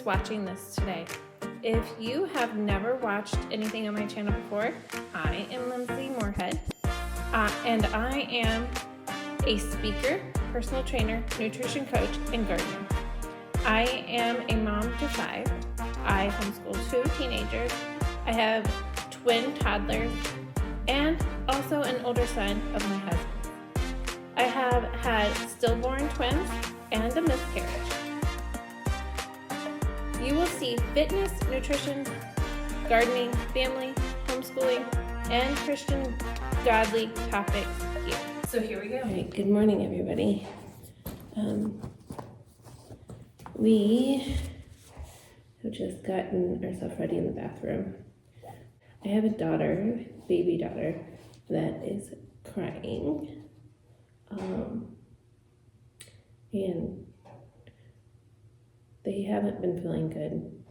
whoever's watching this today. If you have never watched anything on my channel before, I am Lindsay Moorehead, and I am a speaker, personal trainer, nutrition coach, and gardener. I am a mom to 5. I homeschool 2 teenagers. I have twin toddlers and also an older son of my husband. I have had stillborn twins and a miscarriage. You will see fitness, nutrition, gardening, family, homeschooling, and Christian godly topics here. So here we go. All right, good morning, everybody. We have just gotten ourselves ready in the bathroom. I have a daughter, baby daughter, that is crying. And they haven't been feeling good.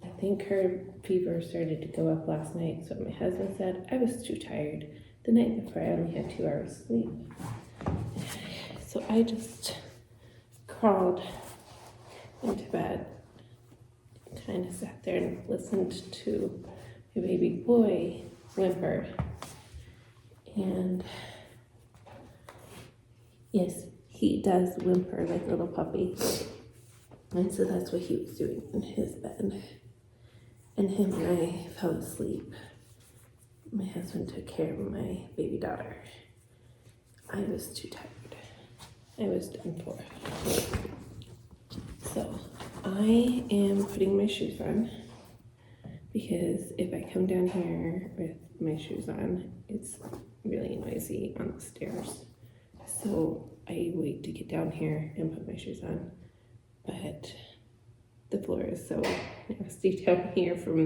I think her fever started to go up last night, so my husband said I was too tired. The night before, I only had 2 hours sleep. So I just crawled into bed, kind of sat there and listened to my baby boy whimper. And yes, he does whimper like a little puppy. And so that's what he was doing in his bed. And him and I fell asleep. My husband took care of my baby daughter. I was too tired. I was done for. So I am putting my shoes on because if I come down here with my shoes on, it's really noisy on the stairs. So I wait to get down here and put my shoes on. But the floor is so nasty down here from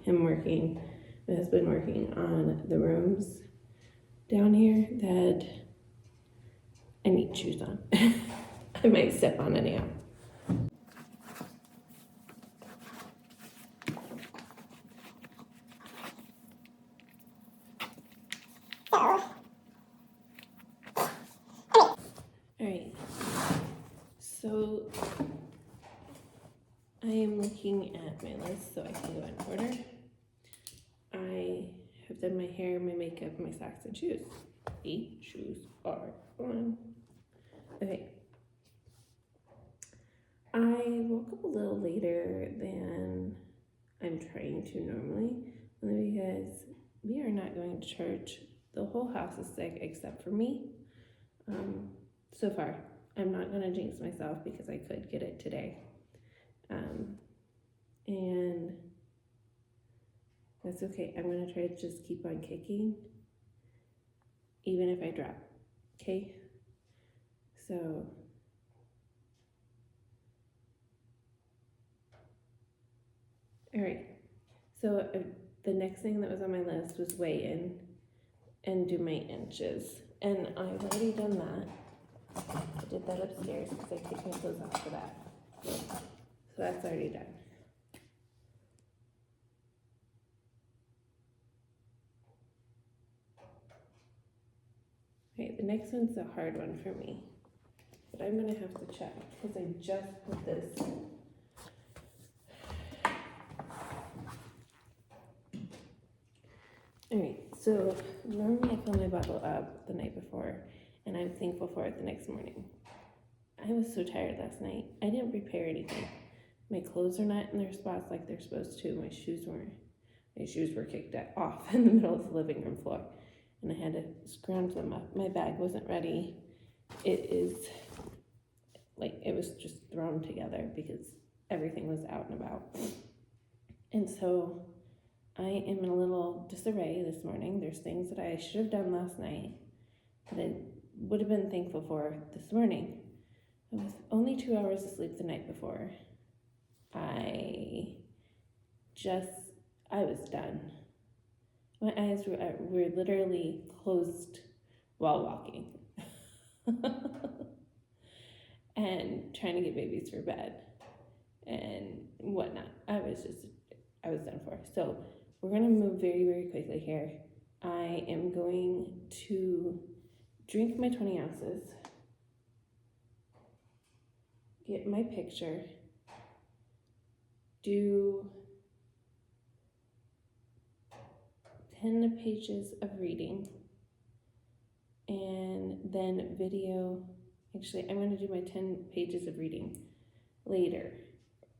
him working, my husband working on the rooms down here that I need shoes on. I might step on it now. Alright, so I am looking at my list so I can go in order. I have done my hair, my makeup, my socks, and shoes. 8 shoes are on. Okay. I woke up a little later than I'm trying to normally, only because we are not going to church. The whole house is sick except for me. So far, I'm not going to jinx myself because I could get it today. And that's okay. I'm going to try to just keep on kicking, even if I drop. Okay? So, all right. So the next thing that was on my list was weigh in and do my inches. And I've already done that. I did that upstairs because I take my clothes off for that. So that's already done. Okay, the next one's a hard one for me, but I'm gonna have to check because I just put this. All right, so normally I fill my bottle up the night before and I'm thankful for it the next morning. I was so tired last night. I didn't prepare anything. My clothes are not in their spots like they're supposed to. My shoes were kicked off in the middle of the living room floor, and I had to scrounge them up. My bag wasn't ready. It was just thrown together because everything was out and about. And so I am in a little disarray this morning. There's things that I should have done last night that I would have been thankful for this morning. I was only 2 hours asleep the night before. I was done. My eyes were literally closed while walking and trying to get babies for bed and whatnot. I was done for. So we're going to move very, very quickly here. I am going to drink my 20 ounces, get my picture, do 10 pages of reading and then video. Actually, I'm going to do my 10 pages of reading later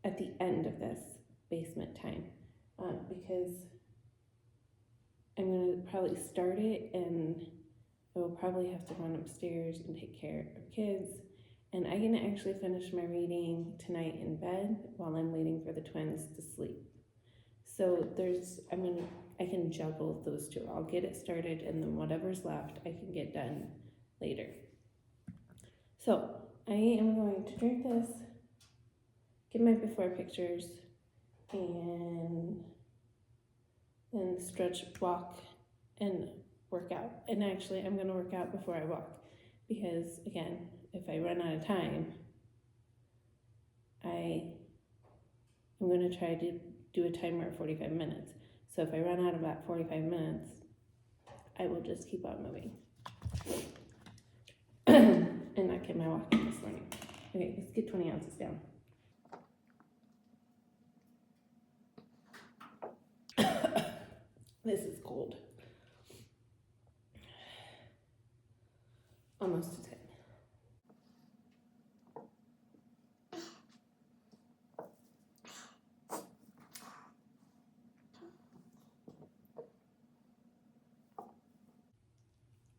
at the end of this basement time, because I'm going to probably start it and I will probably have to run upstairs and take care of kids. And I can actually finish my reading tonight in bed while I'm waiting for the twins to sleep. So I can juggle those two. I'll get it started and then whatever's left I can get done later. So I am going to drink this, get my before pictures, and then stretch, walk, and work out. And actually I'm going to work out before I walk, because again, if I run out of time, I'm going to try to do a timer of 45 minutes. So if I run out of about 45 minutes, I will just keep on moving and not get my walk in this morning. Okay, let's get 20 ounces down. This is cold. Almost to 10.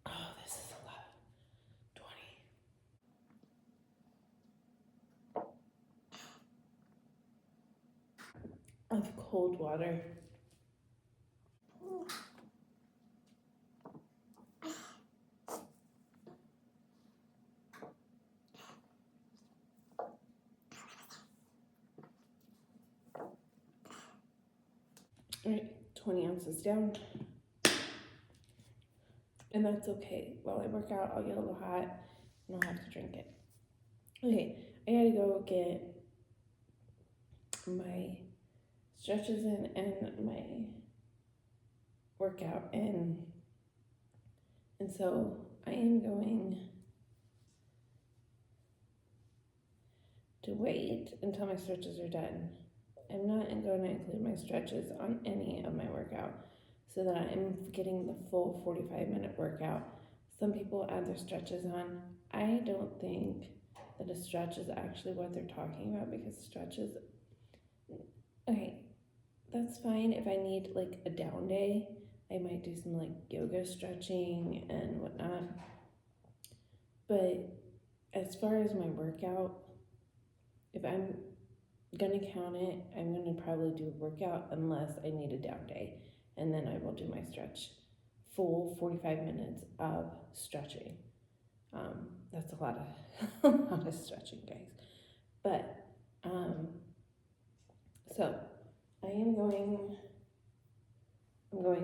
Oh, this is a lot. 20. Of cold water. All right, 20 ounces down. And that's okay. While I work out, I'll get a little hot and I'll have to drink it. Okay, I gotta go get my stretches in and my workout in. And so I am going to wait until my stretches are done. I'm not going to include my stretches on any of my workout so that I'm getting the full 45-minute workout. Some people add their stretches on. I don't think that a stretch is actually what they're talking about, because stretches, okay, that's fine if I need like a down day. I might do some like yoga stretching and whatnot. But as far as my workout, if I'm gonna count it, I'm gonna probably do a workout unless I need a down day, and then I will do my stretch, full 45 minutes of stretching. That's a lot of stretching, guys. But so I'm going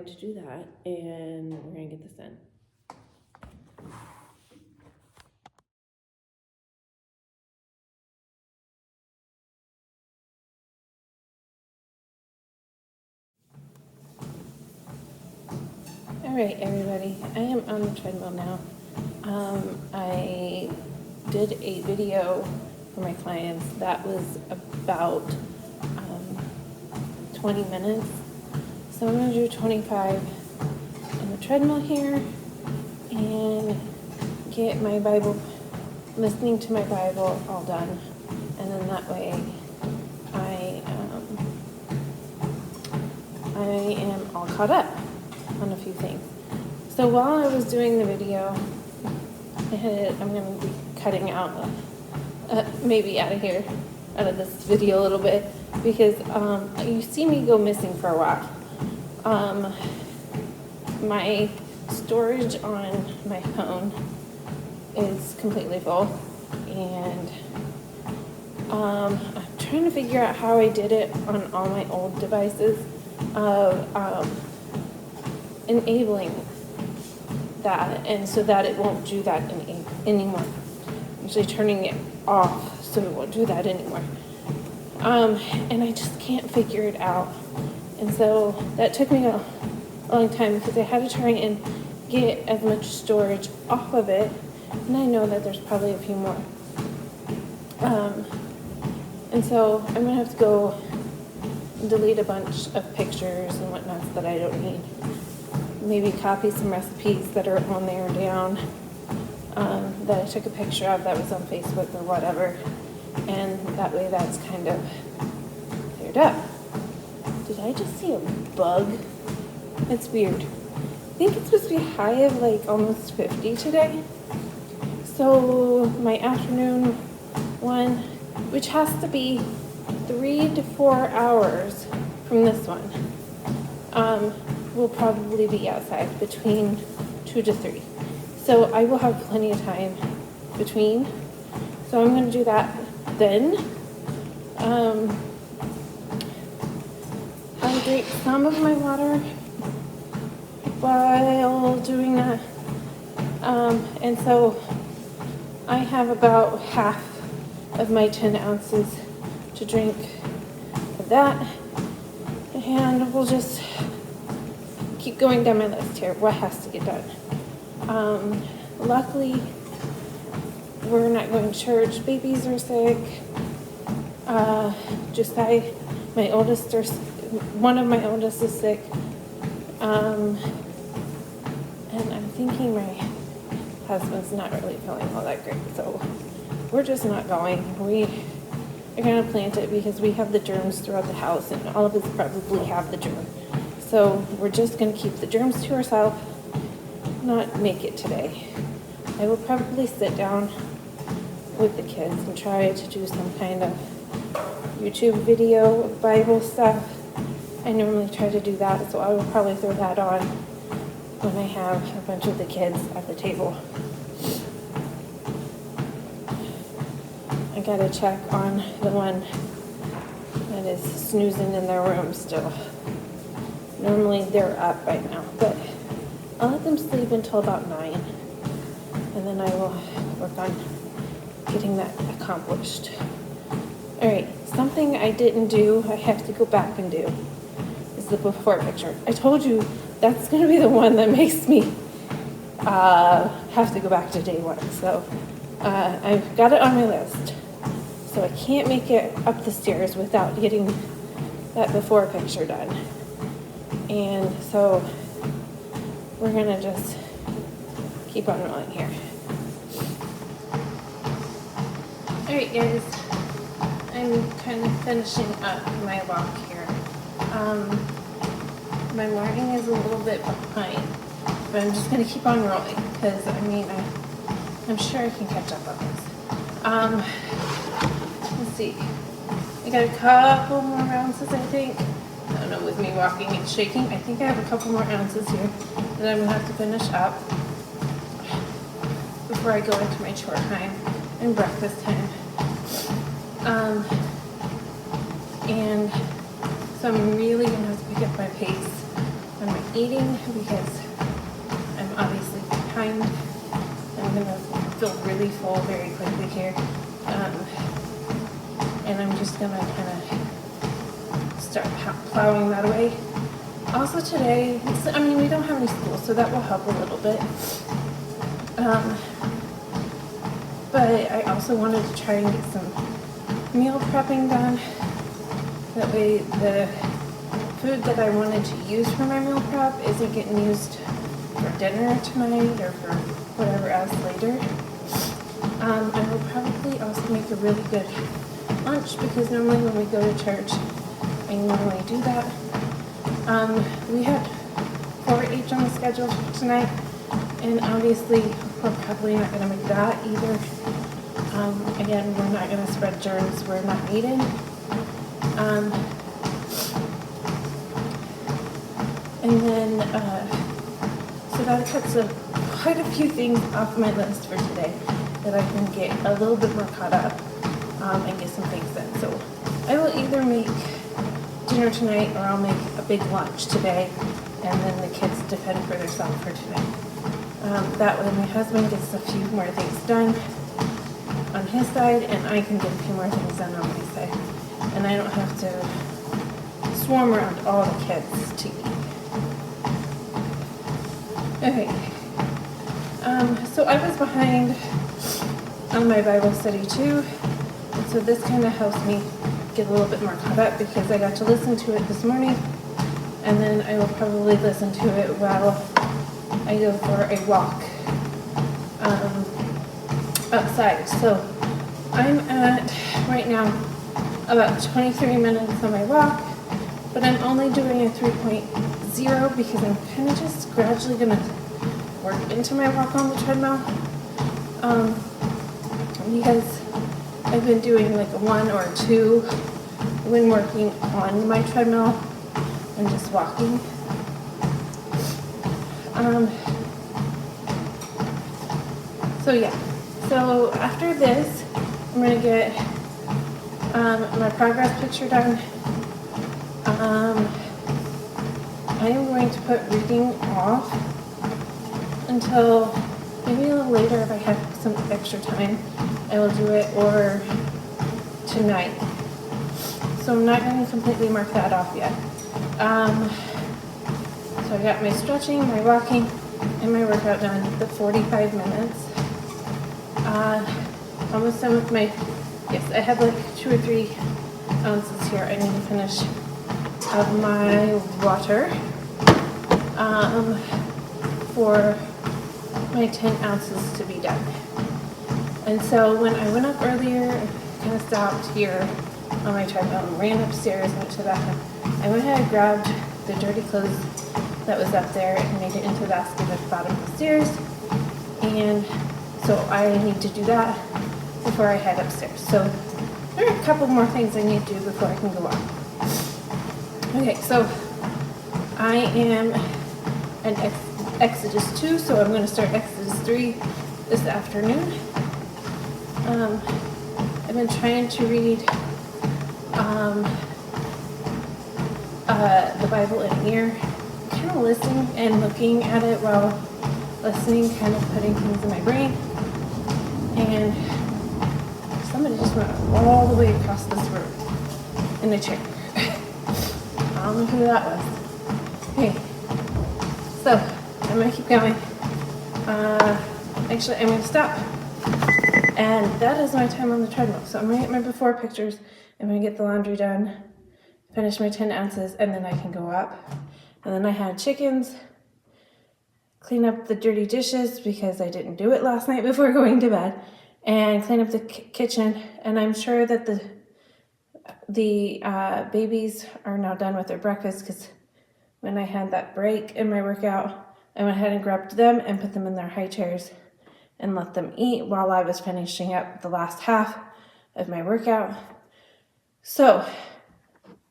to do that, and we're gonna get this in. All right, everybody, I am on the treadmill now. I did a video for my clients that was about 20 minutes. So I'm gonna do 25 on the treadmill here and get my Bible, listening to my Bible all done. And then that way I am all caught up on a few things. So while I was doing the video, I'm going to be cutting out maybe out of this video a little bit, because you see me go missing for a while. My storage on my phone is completely full, and I'm trying to figure out how I did it on all my old devices of enabling that, and so that it won't do that anymore. I'm actually turning it off so it won't do that anymore. And I just can't figure it out. And so that took me a long time, because I had to try and get as much storage off of it. And I know that there's probably a few more. And so I'm gonna have to go delete a bunch of pictures and whatnots that I don't need. Maybe copy some recipes that are on there down that I took a picture of that was on Facebook or whatever. And that way that's kind of cleared up. Did I just see a bug? It's weird. I think it's supposed to be a high of like almost 50 today. So my afternoon one, which has to be 3 to 4 hours from this one, will probably be outside between 2 to 3. So I will have plenty of time between. So I'm going to do that then. Hydrate some of my water while doing that. And so I have about half of my 10 ounces to drink of that. And we'll just keep going down my list here. What has to get done? Luckily, we're not going to church. Babies are sick. Josiah, one of my oldest is sick. And I'm thinking my husband's not really feeling all that great. So we're just not going. We are going to plant it because we have the germs throughout the house and all of us probably have the germ. So we're just going to keep the germs to ourselves, not make it today. I will probably sit down with the kids and try to do some kind of YouTube video of Bible stuff. I normally try to do that, so I will probably throw that on when I have a bunch of the kids at the table. I gotta check on the one that is snoozing in their room still. Normally they're up by now, but I'll let them sleep until about 9, and then I will work on getting that accomplished. All right, something I didn't do, I have to go back and do, is the before picture. I told you that's gonna be the one that makes me have to go back to day one. So I've got it on my list. So I can't make it up the stairs without getting that before picture done. And so we're gonna just keep on rolling here. All right, guys, I'm kind of finishing up my walk here. My morning is a little bit behind, but I'm just gonna keep on rolling because I'm sure I can catch up on this. Let's see. I got a couple more ounces, I think. I don't know, with me walking and shaking, I think I have a couple more ounces here that I'm gonna have to finish up before I go into my chore time and breakfast time. And so I'm really gonna have to pick up my pace on my eating because I'm obviously behind. I'm gonna feel really full very quickly here. And I'm just gonna kind of start plowing that away. Also today, we don't have any school, so that will help a little bit. But I also wanted to try and get some meal prepping done. That way the food that I wanted to use for my meal prep isn't getting used for dinner tonight or for whatever else later. I will probably also make a really good lunch because normally when we go to church, I normally do that. We had 4-H on the schedule for tonight, and obviously we're probably not going to make that either. Again, we're not going to spread germs we're not needing. And then, so that cuts quite a few things off my list for today that I can get a little bit more caught up and get some things done. So I will either make dinner tonight or I'll make a big lunch today, and then the kids defend for themselves for tonight. That way my husband gets a few more things done on his side, and I can get a few more things done on my side. And I don't have to swarm around all the kids to eat. Okay. So I was behind on my Bible study too, and so this kind of helps me get a little bit more caught up because I got to listen to it this morning, and then I will probably listen to it while I go for a walk outside. So I'm at, right now, about 23 minutes on my walk, but I'm only doing a 3.0 because I'm kind of just gradually going to work into my walk on the treadmill, because I've been doing like a 1 or a 2 when working on my treadmill and just walking. So yeah, so after this, I'm going to get my progress picture done. I am going to put reading off until maybe a little later if I have some extra time. I will do it, or tonight. So I'm not going to completely mark that off yet. So I got my stretching, my walking, and my workout done, the 45 minutes. Almost done with my, yes, I have like 2 or 3 ounces here I need to finish of my water for my 10 ounces to be done. And so when I went up earlier, I kind of stopped here on my treadmill and ran upstairs and went to the bathroom. I went ahead and grabbed the dirty clothes that was up there and made it into the basket at the bottom of the stairs. And so I need to do that before I head upstairs. So there are a couple more things I need to do before I can go up. Okay, so I am in Exodus 2, so I'm going to start Exodus 3 this afternoon. I've been trying to read the Bible in ear, kind of listening and looking at it while listening, kind of putting things in my brain. And somebody just went all the way across this room in a chair. I don't know who that was. Okay, so I'm going to keep going. Actually, I'm going to stop. And that is my time on the treadmill. So I'm going to get my before pictures. I'm going to get the laundry done, finish my 10 ounces, and then I can go up. And then I had chickens, clean up the dirty dishes because I didn't do it last night before going to bed, and clean up the kitchen. And I'm sure that the babies are now done with their breakfast, because when I had that break in my workout, I went ahead and grabbed them and put them in their high chairs and let them eat while I was finishing up the last half of my workout. So,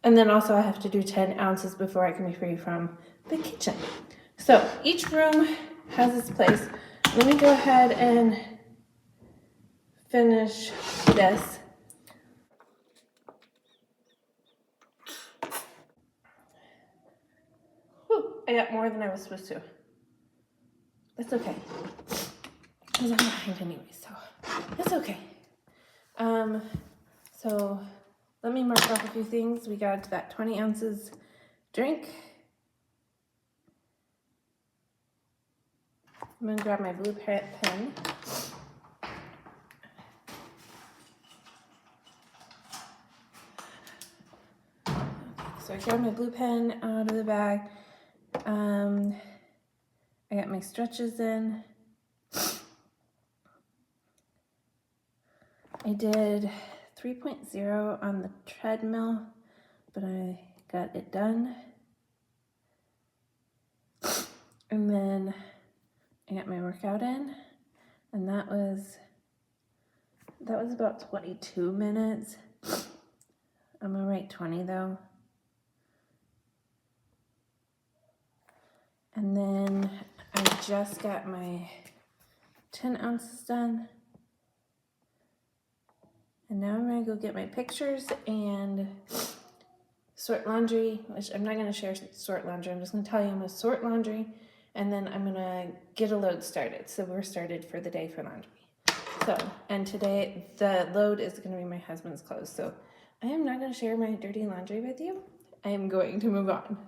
and then also I have to do 10 ounces before I can be free from the kitchen. So each room has its place. Let me go ahead and finish this. Whew, I got more than I was supposed to. That's okay, because I'm behind anyway, so it's okay. So let me mark off a few things. We got that 20 ounces drink. I'm gonna grab my blue pen. So I grabbed my blue pen out of the bag. I got my stretches in. I did 3.0 on the treadmill, but I got it done. And then I got my workout in, and that was about 22 minutes. I'm gonna write 20 though. And then I just got my 10 ounces done. And now I'm gonna go get my pictures and sort laundry, which I'm not gonna share sort laundry. I'm just gonna tell you I'm gonna sort laundry, and then I'm gonna get a load started. So we're started for the day for laundry. So, and today the load is gonna be my husband's clothes. So I am not gonna share my dirty laundry with you. I am going to move on.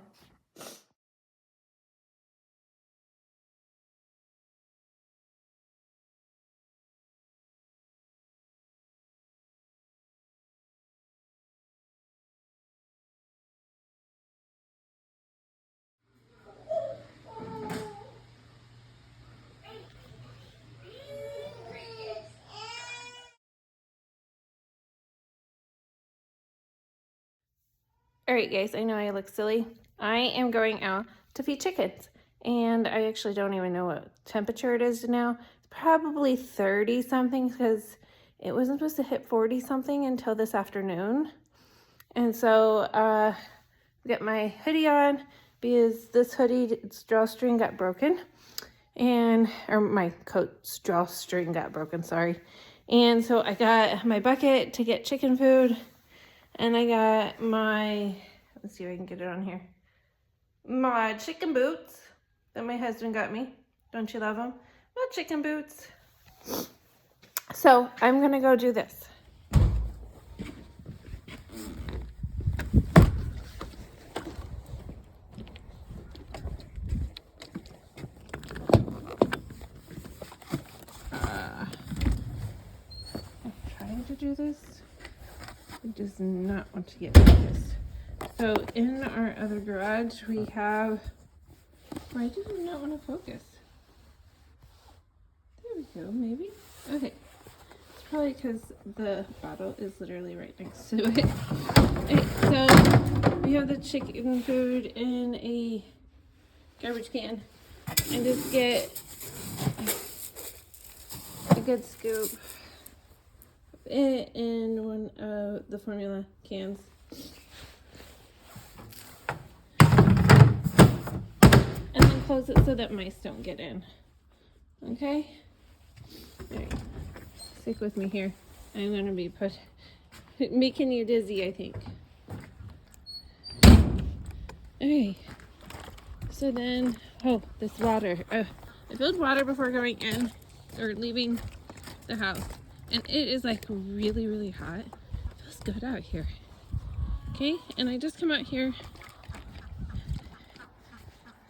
All right, guys, I know I look silly. I am going out to feed chickens, and I actually don't even know what temperature it is now. It's probably 30 something because it wasn't supposed to hit 40 something until this afternoon. And so I got my hoodie on because this hoodie's drawstring got broken, or my coat's drawstring got broken, sorry. And so I got my bucket to get chicken food, and I got my, let's see if I can get it on here, my chicken boots that my husband got me. Don't you love them? My chicken boots. So I'm gonna go do this. I'm trying to do this. It does not want to get focused. So in our other garage we have, why does it not want to focus? There we go, maybe. Okay. It's probably because the bottle is literally right next to it. Okay, so we have the chicken food in a garbage can. And just get a good scoop of it in one of the formula cans. And then close it so that mice don't get in. Okay? Alright. Stick with me here. I'm gonna be making you dizzy, I think. Okay. So then, oh, this water. I filled water before going in or leaving the house. And it is like really, really hot. It feels good out here. Okay, and I just come out here.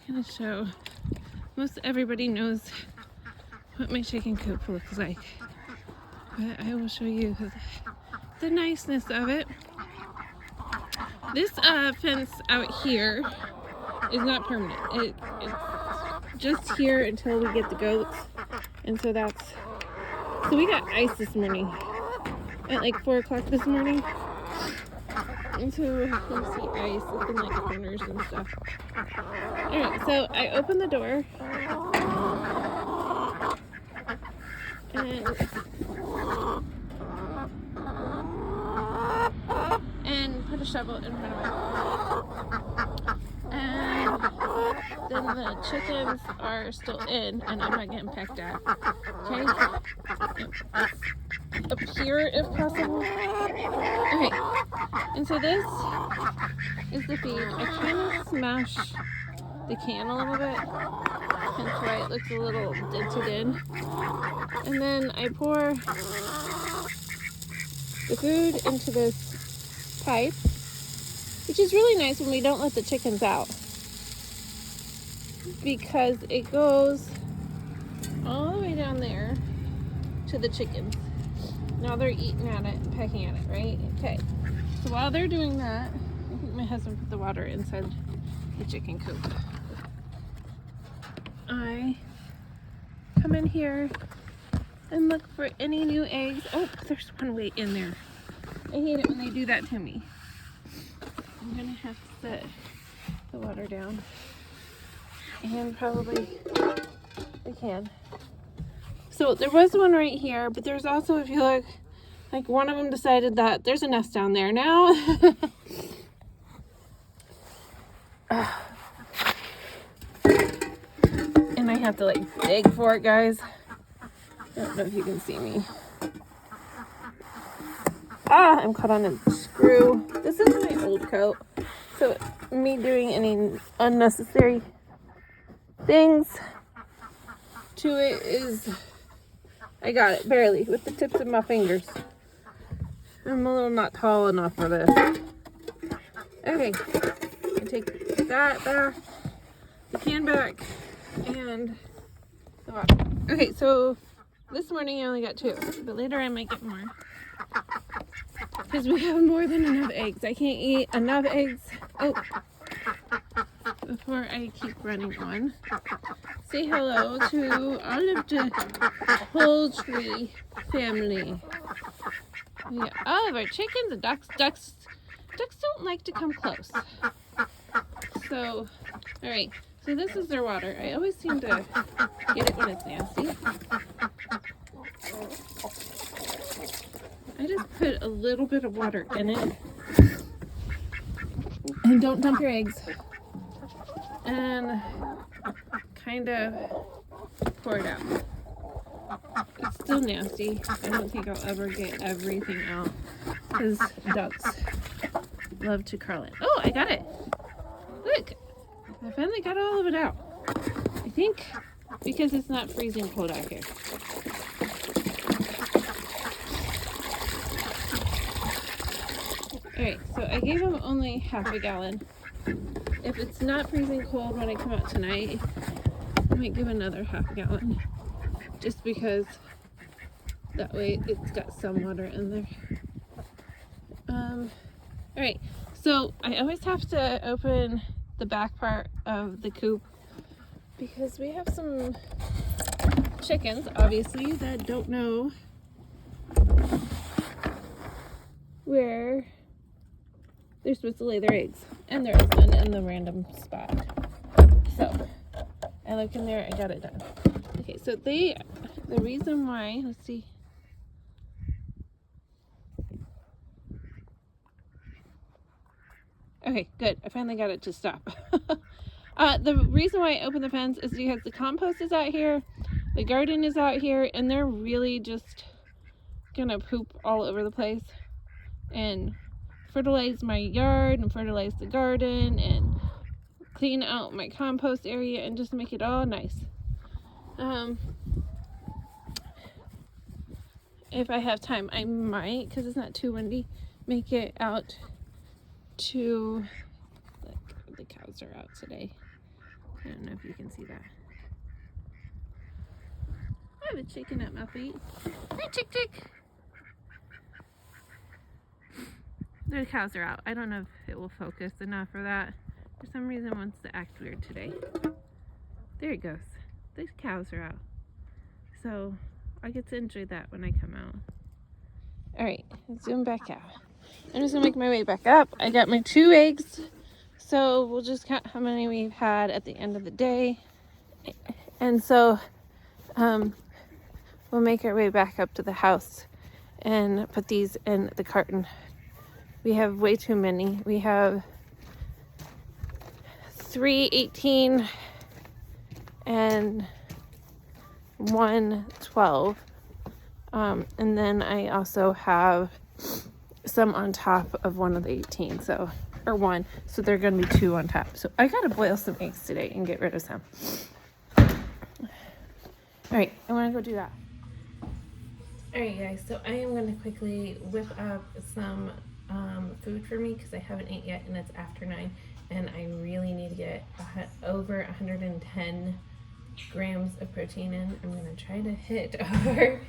I'm gonna show. Most everybody knows what my chicken coop looks like. But I will show you the niceness of it. This fence out here is not permanent. It's just here until we get the goats. And so we got ice this morning at like 4 o'clock this morning. And so you see ice in like corners and stuff. Alright, so I open the door and put a shovel in front of it. And then the chickens are still in, and I'm not getting pecked at. Okay? Up here if possible. Okay. And so this is the feed. I kind of smash the can a little bit. Hence why it looks a little dented in. And then I pour the food into this pipe, which is really nice when we don't let the chickens out, because it goes all the way down there to the chickens. Now they're eating at it and pecking at it, right? Okay. So while they're doing that, I think my husband put the water inside the chicken coop. I come in here and look for any new eggs. Oh, there's one way in there. I hate it when they do that to me. I'm gonna have to set the water down. And probably the can. So there was one right here, but there's also, if you look, like one of them decided that there's a nest down there now. And I have to like dig for it, guys. I don't know if you can see me. I'm caught on a screw. This is my old coat. So me doing any unnecessary things to it is, I got it barely with the tips of my fingers. I'm a little not tall enough for this. Okay, I take that back, the can back, and the water. Okay, so this morning I only got 2, but later I might get more. Because we have more than enough eggs. I can't eat enough eggs before I keep running on. Say hello to all of the poultry family. We got all of our chickens, the ducks. Ducks Ducks don't like to come close. So, alright, so this is their water. I always seem to get it when it's nasty. I just put a little bit of water in it. And don't dump your eggs. And kind of pour it out. It's still nasty. I don't think I'll ever get everything out because ducks love to curl it. Oh, I got it. Look, I finally got all of it out. I think because it's not freezing cold out here. Alright, so I gave them only half a gallon. If it's not freezing cold when I come out tonight, I might give another half a gallon. Just because that way it's got some water in there. Alright, so I always have to open the back part of the coop because we have some chickens, obviously, that don't know where they're supposed to lay their eggs. And there is none in the random spot. So, I look in there, I got it done. Okay, so the reason why, let's see. Okay, good. I finally got it to stop. The reason why I opened the fence is because the compost is out here, the garden is out here, and they're really just gonna poop all over the place and fertilize my yard and fertilize the garden and clean out my compost area and just make it all nice. If I have time, I might, because it's not too windy, make it out to, look, the cows are out today. I don't know if you can see that. I have a chicken at my feet. Hi, chick chick. The cows are out. I don't know if it will focus enough for that. For some reason it wants to act weird today. There it goes. The cows are out. So I get to enjoy that when I come out. Alright, zoom back out. I'm just gonna make my way back up. I got my 2 eggs. So we'll just count how many we've had at the end of the day. And so we'll make our way back up to the house and put these in the carton. We have way too many. We have 3 18 and 1 12. And then I also have some on top of one of the 18, so, or 1, so they're gonna be 2 on top. So I gotta boil some eggs today and get rid of some. Alright, I wanna go do that. Alright guys, so I am gonna quickly whip up some food for me because I haven't ate yet and it's after 9 and I really need to get over 110 grams of protein in. I'm gonna try to hit over,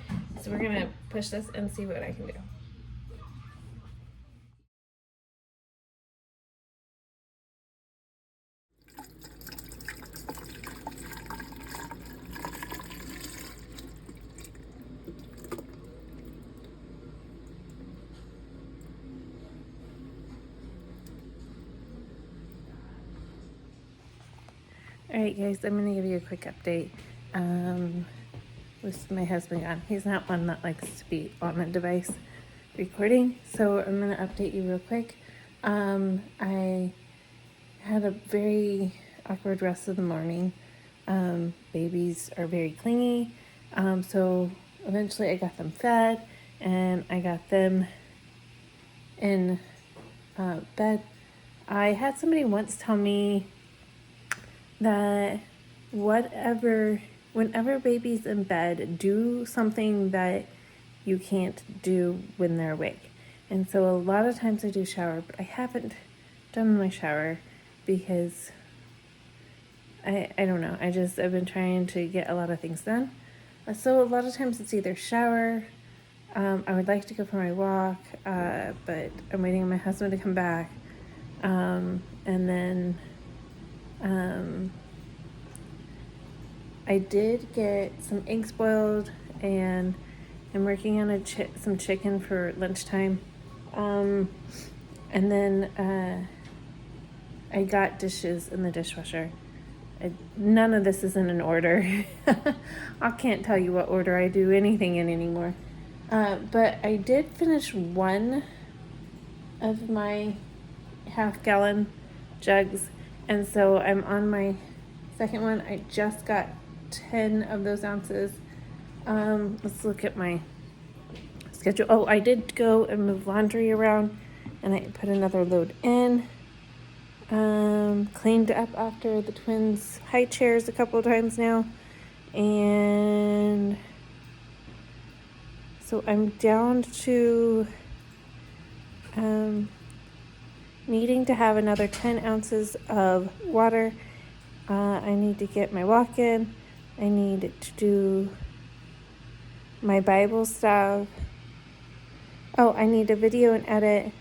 so we're gonna push this and see what I can do. Alright guys, I'm going to give you a quick update with my husband gone. He's not one that likes to be on a device recording, so I'm going to update you real quick. I had a very awkward rest of the morning. Babies are very clingy, so eventually I got them fed and I got them in bed. I had somebody once tell me that whenever baby's in bed, do something that you can't do when they're awake. And so a lot of times I do shower, but I haven't done my shower because I don't know. I've been trying to get a lot of things done. So a lot of times it's either shower, I would like to go for my walk, but I'm waiting on my husband to come back. And then I did get some eggs boiled and I'm working on some chicken for lunchtime. And then I got dishes in the dishwasher. None of this is in an order. I can't tell you what order I do anything in anymore. But I did finish one of my half-gallon jugs, and so I'm on my second one. I just got 10 of those ounces. Let's look at my schedule. Oh, I did go and move laundry around, and I put another load in. Cleaned up after the twins' high chairs a couple of times now, and so I'm down to needing to have another 10 ounces of water. I need to get my walk in. I need to do my Bible stuff. Oh, I need a video and edit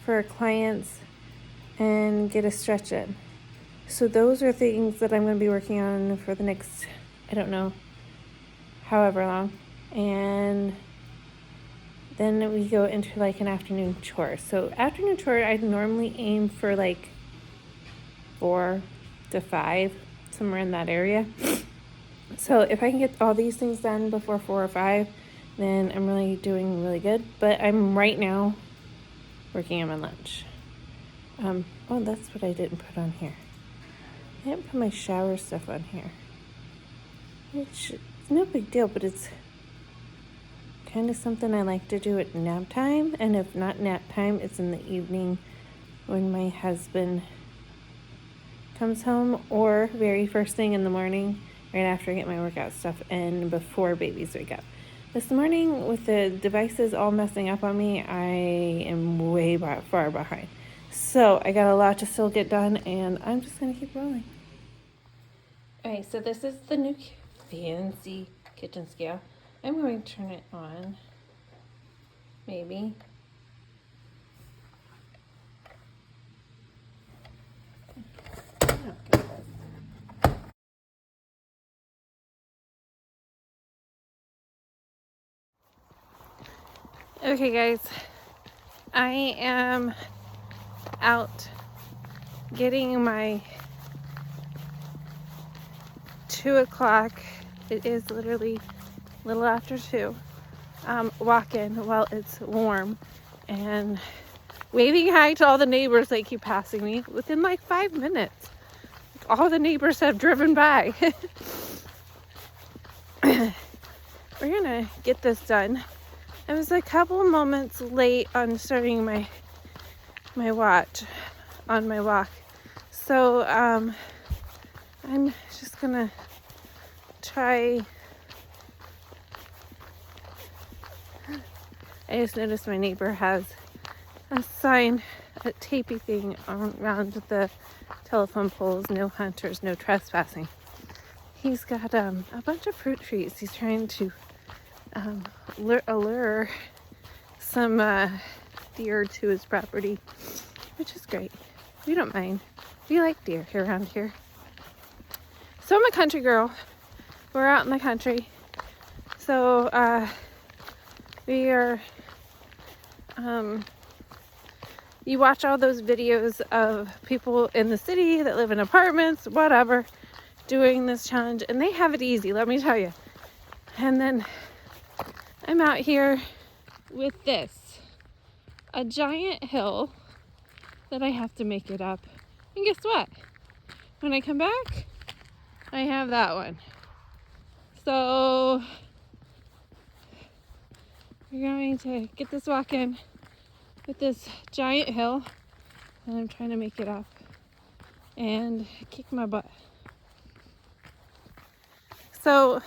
for clients and get a stretch in. So those are things that I'm going to be working on for the next, I don't know, however long. And then we go into like an afternoon chore. So afternoon chore, I normally aim for like 4 to 5, somewhere in that area. So if I can get all these things done before 4 or 5, then I'm really doing really good. But I'm right now working on my lunch. Oh, that's what I didn't put on here. I didn't put my shower stuff on here. Which is no big deal, but it's kind of something I like to do at nap time. And if not nap time, it's in the evening when my husband comes home, or very first thing in the morning, right after I get my workout stuff in before babies wake up. This morning, with the devices all messing up on me, I am way far behind. So I got a lot to still get done, and I'm just going to keep rolling. Okay, so this is the new fancy kitchen scale. I'm going to turn it on, maybe. Okay guys, I am out getting my 2 o'clock, it is literally a little after 2, walk in while it's warm, and waving hi to all the neighbors that keep passing me within like 5 minutes. All the neighbors have driven by. We're gonna get this done. I was a couple moments late on starting my watch on my walk, so I'm just gonna try. I just noticed my neighbor has a sign, a tapey thing around the telephone poles: no hunters, no trespassing. He's got a bunch of fruit trees. He's trying to allure some deer to his property, which is great. We don't mind. We like deer here around here. So I'm a country girl. We're out in the country. So we are, you watch all those videos of people in the city that live in apartments, whatever, doing this challenge, and they have it easy, let me tell you. And then I'm out here with this, a giant hill that I have to make it up. And guess what? When I come back, I have that one. So we're going to get this walk in with this giant hill, and I'm trying to make it up and kick my butt. So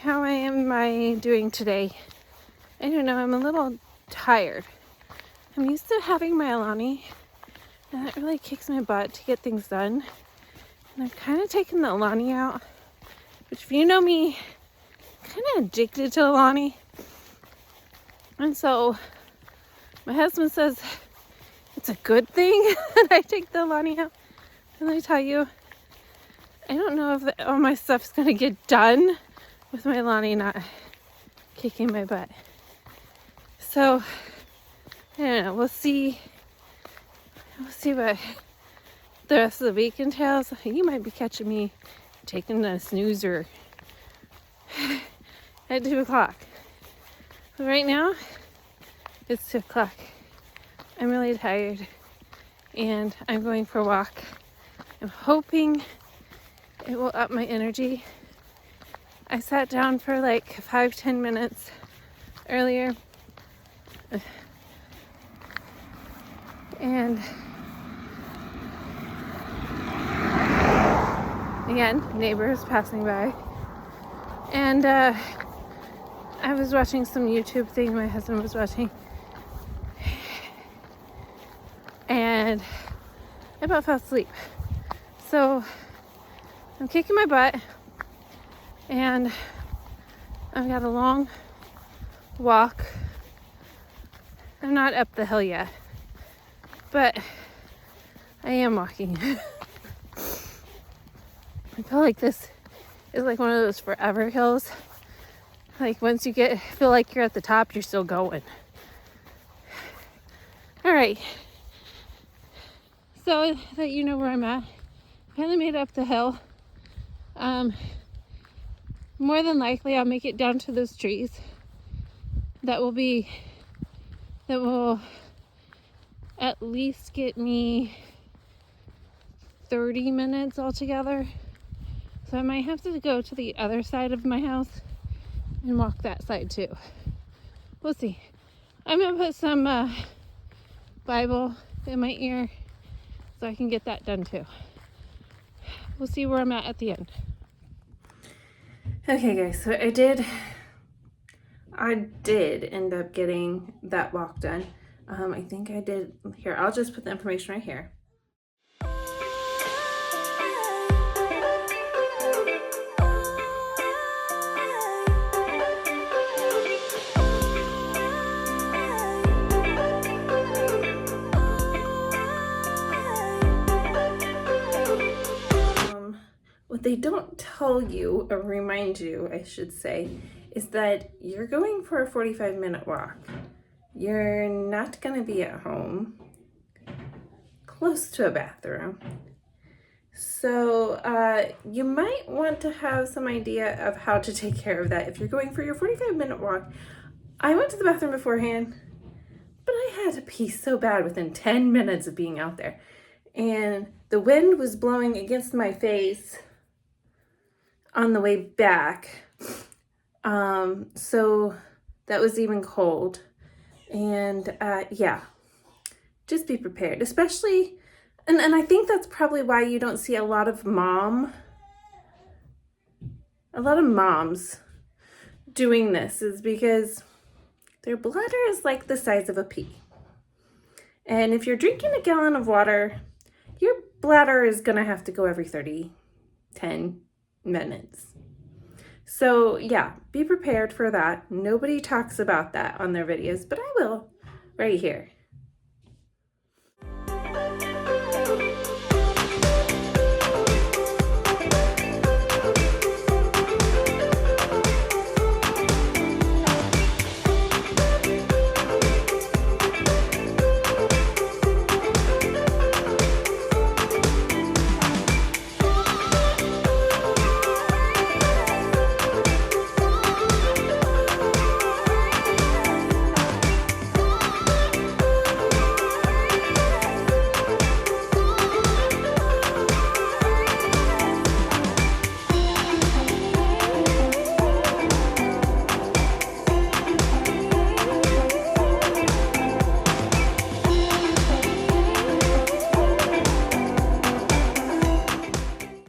how am I doing today? I don't know, I'm a little tired. I'm used to having my Alani, and that really kicks my butt to get things done. And I've kind of taken the Alani out, which, if you know me, I'm kind of addicted to Alani. And so my husband says it's a good thing that I take the Alani out. And let me tell you, I don't know if all my stuff's going to get done with my Alani not kicking my butt. So, I don't know, we'll see We'll see what the rest of the week entails. You might be catching me taking a snoozer at 2 o'clock. But right now, it's 2 o'clock. I'm really tired and I'm going for a walk. I'm hoping it will up my energy. I sat down for like 5-10 minutes earlier and again, neighbors passing by, and I was watching some YouTube thing my husband was watching, and I about fell asleep. So I'm kicking my butt, and I've got a long walk. I'm not up the hill yet, but I am walking. I feel like this is like one of those forever hills. Like once you feel like you're at the top, you're still going. All right. So that you know where I'm at, finally made it up the hill. More than likely I'll make it down to those trees. That will at least get me 30 minutes altogether. So I might have to go to the other side of my house and walk that side too. We'll see. I'm gonna put some Bible in my ear so I can get that done too. We'll see where I'm at the end. Okay guys, so I did end up getting that walk done. I think I did. Here, I'll just put the information right here. What they don't tell you, or remind you, I should say, is that you're going for a 45-minute walk. You're not going to be at home, close to a bathroom. So you might want to have some idea of how to take care of that. If you're going for your 45-minute walk, I went to the bathroom beforehand, but I had to pee so bad within 10 minutes of being out there. And the wind was blowing against my face on the way back. So that was even cold. And yeah, just be prepared, especially, and I think that's probably why you don't see a lot of moms doing this, is because their bladder is like the size of a pea. And if you're drinking a gallon of water, your bladder is gonna have to go every 10 minutes. So yeah, be prepared for that. Nobody talks about that on their videos, but I will right here.